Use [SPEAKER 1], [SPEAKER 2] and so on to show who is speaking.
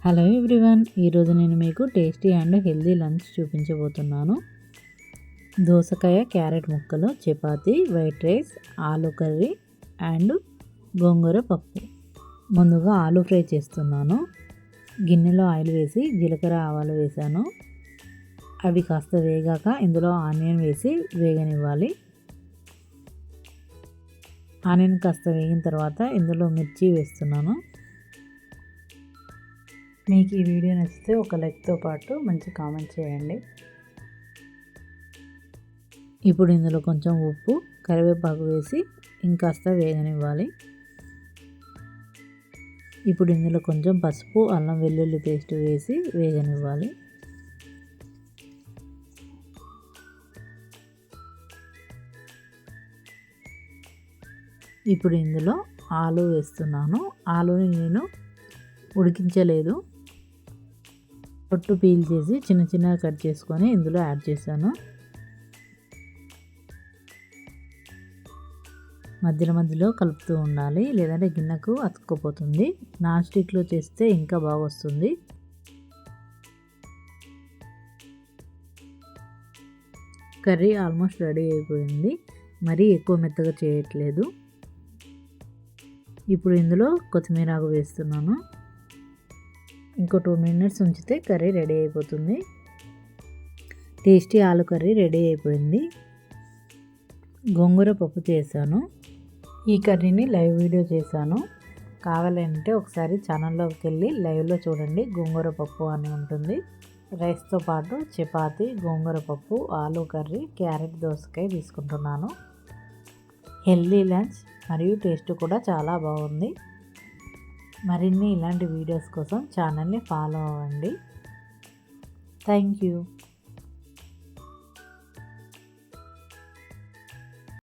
[SPEAKER 1] Hello everyone, ఈరోజు నేను మీకు టేస్టీ అండ్ హెల్దీ లంచ్ చూపించబోతున్నాను. దోసకాయ క్యారెట్ ముక్కలు, చపాతీ, వైట్ రైస్, ఆలు కర్రీ అండ్ గోంగూర పప్పు. ముందుగా ఆలు ఫ్రై చేస్తున్నాను. గిన్నెలో ఆయిల్ వేసి జీలకర్ర ఆవాలు వేసాను. అవి కాస్త వేగాక ఇందులో ఆనియన్ వేసి వేగనివ్వాలి. ఆనియన్ కాస్త వేగిన తర్వాత ఇందులో మిర్చి వేస్తున్నాను. మీకు ఈ వీడియో నచ్చితే ఒక లైక్తో పాటు మంచి కామెంట్ చేయండి. ఇప్పుడు ఇందులో కొంచెం ఉప్పు, కరివేపాకు వేసి ఇంకాస్త వేగనివ్వాలి. ఇప్పుడు ఇందులో కొంచెం పసుపు, అల్లం వెల్లుల్లి పేస్ట్ వేసి వేగనివ్వాలి. ఇప్పుడు ఇందులో ఆలు వేస్తున్నాను. ఆలుని నేను ఉడికించలేదు, పొట్టు పీల్ చేసి చిన్న చిన్నగా కట్ చేసుకొని ఇందులో యాడ్ చేశాను. మధ్యలో కలుపుతూ ఉండాలి, లేదంటే గిన్నెకు అతుక్కుపోతుంది. నాన్ స్టిక్లో చేస్తే ఇంకా బాగా వస్తుంది. కర్రీ ఆల్మోస్ట్ రెడీ అయిపోయింది. మరీ ఎక్కువ మెత్తగా చేయట్లేదు. ఇప్పుడు ఇందులో కొత్తిమీర ఆకు వేస్తున్నాను. ఇంకో 2 మినిట్స్ ఉంచితే కర్రీ రెడీ అయిపోతుంది. టేస్టీ ఆలు కర్రీ రెడీ అయిపోయింది. గోంగూర పప్పు చేశాను. ఈ కర్రీని లైవ్ వీడియో చేశాను. కావాలంటే ఒకసారి ఛానల్లోకి వెళ్ళి లైవ్లో చూడండి. గోంగూర పప్పు అని ఉంటుంది. రైస్తో పాటు చపాతీ, గోంగూర పప్పు, ఆలు కర్రీ, క్యారెట్, దోసకాయ తీసుకుంటున్నాను. హెల్దీ లంచ్ మరియు టేస్ట్ కూడా చాలా బాగుంది. మరిన్ని ఇలాంటి వీడియోస్ కోసం ఛానల్ని ఫాలో అవ్వండి. Thank you.